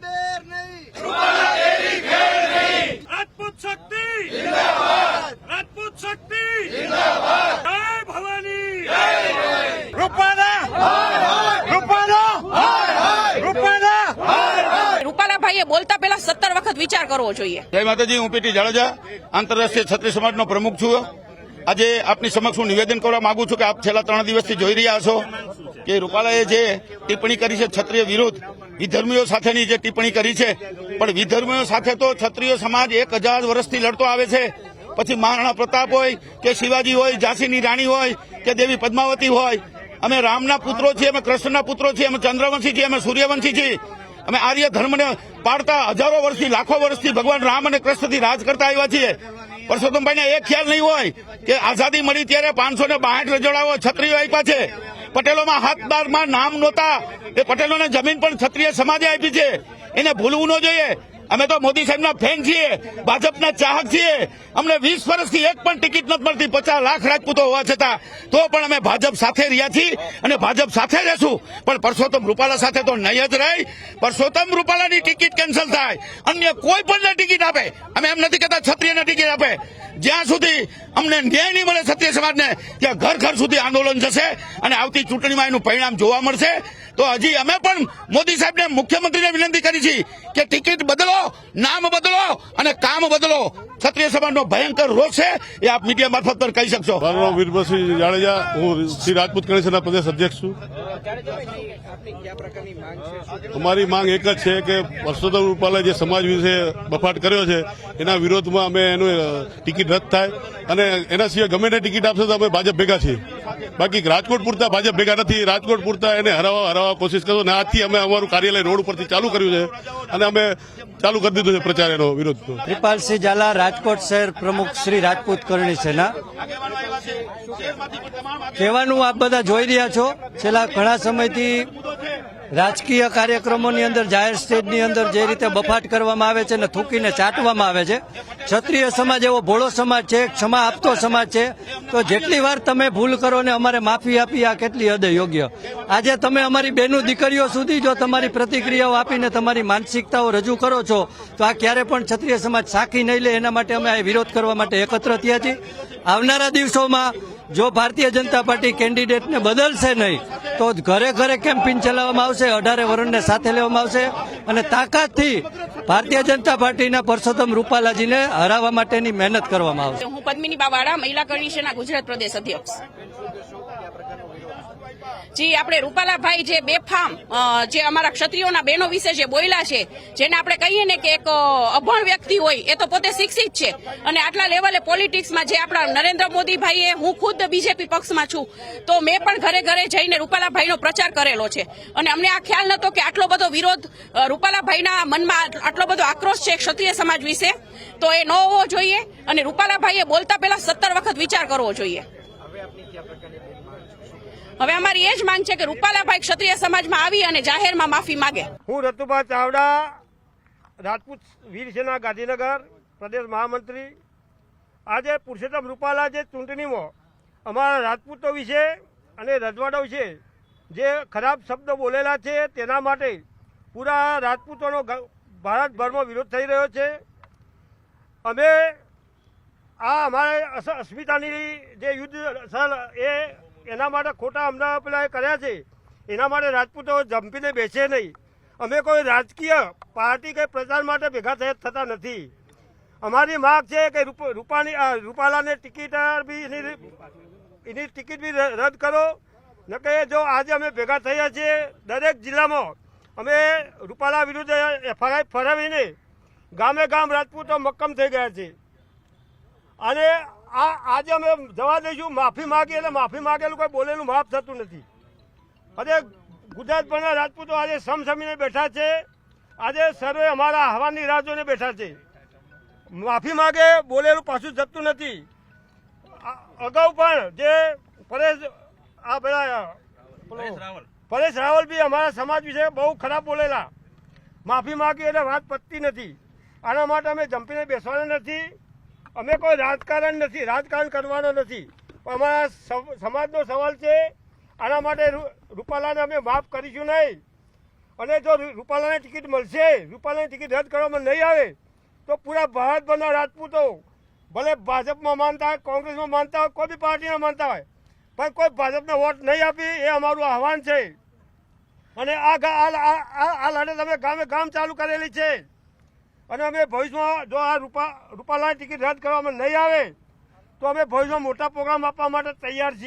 બેર નહીં, રાજપૂત શક્તિ जिंदाबाद, રાજપૂત શક્તિ जिंदाबाद, જય ભવાની, રૂપાલા રૂપાલાભાઈએ બોલતા પહેલા 17 વખત વિચાર કરવો જોઈએ। જય માતાજી, હું પીટી જાડેજા આંતરરાષ્ટ્રીય ક્ષત્રિય સમાજનો પ્રમુખ છું। આજે આપની સમક્ષ હું નિવેદન કરવા માંગુ છું કે આપ છેલ્લા 3 દિવસથી જોઈ રહ્યા છો કે રૂપાલાએ જે ટિપ્પણી કરી છે ક્ષત્રિય વિરુદ્ધ, વિધર્મીઓ સાથેની જે ટિપ્પણી કરી છે, પણ વિધર્મીઓ સાથે તો ક્ષત્રિય સમાજ 1000 વર્ષથી લડતો આવે છે। પછી મહારાણા પ્રતાપ હોય કે શિવાજી હોય, ઝાંસીની રાણી હોય કે દેવી પદ્માવતી હોય, અમે રામના પુત્રો છીએ, અમે કૃષ્ણના પુત્રો છીએ, અમે ચંદ્રવંશી છીએ, અમે સૂર્યવંશી છીએ, અમે આર્ય ધર્મને પાળતા હજારો વર્ષથી, લાખો વર્ષથી ભગવાન રામ અને કૃષ્ણથી રાજ કરતા આવ્યા છીએ। પરસોત્તમભાઈને એ ખ્યાલ નહીં હોય કે આઝાદી મળી ત્યારે 562 રજોડાઓ ક્ષત્રિયો આપ્યા છે। પટેલોમાં હાથબારમાં નામ નહોતા, એ પટેલોને જમીન પણ ક્ષત્રિય સમાજે આપી છે, એને ભૂલવું ન જોઈએ। અમે તો મોદી સાહેબના ફેન છીએ, ભાજપના ચાહક છીએ। અમને 20 વર્ષથી એક પણ ટિકિટ નથી મળતી, 50 લાખ રાજપૂતો હોવા છતાં, તો પણ અમે ભાજપ સાથે રહ્યા છીએ અને ભાજપ સાથે રહેશું। પણ પરસોત્તમ રૂપાલા સાથે તો નહીં જ રહી। પરસોત્તમ રૂપાલાની ટિકિટ કેન્સલ થાય, અન્ય કોઈ પણ ટિકિટ આપે, અમે એમ નથી કહેતા ક્ષત્રિયને ટિકિટ આપે, જ્યાં સુધી અમને ન્યાય નહીં મળે ક્ષત્રિય સમાજને, ત્યાં ઘર ઘર સુધી આંદોલન જશે અને આવતી ચૂંટણીમાં એનું પરિણામ જોવા મળશે। તો હજી અમે પણ મોદી સાહેબને, મુખ્યમંત્રીને વિનંતી કરી છે કે ટિકિટ બદલો, નામ બદલો અને કામ બદલો। ક્ષત્રિય સમાજનો ભયંકર રોષ છે, એ આપ મીડિયા મારફત પર કહી શકશો। મારું નામ વીરભદ્રસિંહ જાડેજા, હું શ્રી રાજપૂત કમિશનના પ્રદેશ અધ્યક્ષ છું। અમારી માંગ એક જ છે કે પરસોત્તમ રૂપાલાએ જે સમાજ વિશે બફાટ કર્યો છે એના વિરોધમાં અમે એનું ટિકિટ રદ થાય, અને એના સિવાય ગમે તે ટિકિટ આપશે તો અમે ભાજપ ભેગા છીએ। બાકી રાજકોટ પૂરતા ભાજપ ભેગા નથી, રાજકોટ પૂરતા એને હરાવવા કોશિશ કરશો, અને આજથી અમે અમારું કાર્યાલય રોડ ઉપરથી ચાલુ કર્યું છે અને અમે ચાલુ કરી દીધું છે પ્રચાર એનો વિરોધ। કૃપાલસિંહ ઝાલા, રાજકોટ શહેર પ્રમુખ શ્રી રાજપૂત કરણી સેના। કહેવાનું આપ બધા જોઈ રહ્યા છો, છેલ્લા ઘણા સમયથી રાજકીય કાર્યક્રમોની અંદર, જાહેર સ્ટેજની અંદર જે રીતે બફાટ કરવામાં આવે છે અને થૂકીને ચાટવામાં આવે છે। ક્ષત્રિય સમાજ એવો ભોળો સમાજ છે, ક્ષમા આપતો સમાજ છે, તો જેટલી વાર તમે ભૂલ કરો ને અમારે માફી આપી, આ કેટલી હદે યોગ્ય। આજે તમે અમારી બહેનો દીકરીઓ સુધી જો તમારી પ્રતિક્રિયાઓ આપીને તમારી માનસિકતાઓ રજૂ કરો છો, તો આ ક્યારે પણ ક્ષત્રિય સમાજ સાખી નહીં લે। એના માટે અમે આ વિરોધ કરવા માટે એકત્ર થયા છીએ। આવનારા દિવસોમાં જો ભારતીય જનતા પાર્ટી કેન્ડિડેટને બદલશે નહીં તો ઘરે ઘરે કેમ્પેઇન ચલાવવામાં આવશે, 18 વર્ષને સાથે લેવામાં આવશે અને તાકાતથી ભારતીય જનતા પાર્ટીના પરસોત્તમ રૂપાલાજીને હરાવવા માટેની મહેનત કરવામાં આવશે। હું પદ્મિની બાવાડા, મહિલા કરણી સેના ગુજરાત પ્રદેશ અધ્યક્ષ। જી, આપણે રૂપાલાભાઈ જે બેફામ જે અમારા ક્ષત્રિયોના બહેનો વિશે જે બોલ્યા છે, જેને આપણે કહીએ ને કે એક અભણ વ્યક્તિ હોય, એ તો પોતે શિક્ષિત છે અને આટલા લેવલે પોલિટિક્સમાં જે આપણા નરેન્દ્ર મોદીભાઈએ, હું ખુદ બીજેપી પક્ષમાં છું, તો મેં પણ ઘરે ઘરે જઈને રૂપાલાભાઈનો પ્રચાર કરેલો છે અને અમને આ ખ્યાલ નહોતો કે આટલો બધો વિરોધ રૂપાલાભાઈના મનમાં, આટલો બધો આક્રોશ છે ક્ષત્રિય સમાજ વિશે, તો એ ન હોવો જોઈએ અને રૂપાલાભાઈએ બોલતા પહેલા 17 વખત વિચાર કરવો જોઈએ। હવે અમારી એ જ માંગ છે કે રૂપાલાભાઈ ક્ષત્રિય સમાજમાં આવી અને જાહેરમાં માફી માંગે। હું રતુભા ચાવડા, રાજપૂત વીર સેના ગાંધીનગર પ્રદેશ મહામંત્રી। આજે પુરુષોત્તમ રૂપાલા જે ચૂંટણીમાં અમારા રાજપૂતો વિશે અને રજવાડો વિશે જે ખરાબ શબ્દો બોલેલા છે, તેના માટે પૂરા રાજપૂતોનો ભારતભરમાં વિરોધ થઈ રહ્યો છે। અમે આ અમારે અસ્મિતાની જે યુદ્ધ એના માટે ખોટા અમને પેલા કર્યા છે, એના માટે રાજપૂતો જંપીને બેસે નહીં। અમે કોઈ રાજકીય પાર્ટી કે પ્રચાર માટે ભેગા થતા નથી। અમારી માગ છે કે રૂપાલાને ટિકિટ બી એની ટિકિટ બી રદ કરો, ન કે જો આજે અમે ભેગા થયા છીએ દરેક જિલ્લામાં અમે રૂપાલા વિરુદ્ધ FIR ફરાવીને ગામે ગામ રાજપૂતો મક્કમ થઈ ગયા છે અને આજે અમે જવા દઈશું। માફી માગી એટલે માફી માગેલું કોઈ બોલેલું માફ થતું નથી। આજે ગુજરાતભરના રાજપૂતો આજે સમસમીને બેઠા છે, આજે સર્વે અમારા હવાની રાહ જોઈને બેઠા છે। માફી માગે બોલેલું પાછું જતું નથી। અગાઉ પણ જે પરેશ રાવલ બી અમારા સમાજ વિશે બહુ ખરાબ બોલેલા, માફી માગી એટલે વાત પતતી નથી। આના માટે અમે જંપીને બેસવાના નથી। અમે કોઈ રાજકારણ નથી, રાજકારણ કરવાનો નથી, અમારા સમાજનો સવાલ છે। આના માટે રૂપાલાને અમે માફ કરીશું નહીં। અને જો રૂપાલાની ટિકિટ મળશે, રૂપાલાની ટિકિટ રદ કરવામાં નહીં આવે તો પૂરા ભારતભરના રાજપૂતો ભલે ભાજપમાં માનતા હોય, કોંગ્રેસમાં માનતા હોય, કોઈ બી પાર્ટીમાં માનતા હોય, પણ કોઈ ભાજપને વોટ નહીં આપી એ અમારું આહવાન છે. અને આ લડત અમે ગામે ગામ ચાલુ કરેલી છે. અને અમે ભવિષ્યમાં જો આ રૂપાલાની ટિકિટ રદ કરવામાં નહીં આવે તો અમે ભવિષ્યમાં મોટા પ્રોગ્રામ આપવા માટે તૈયાર છીએ.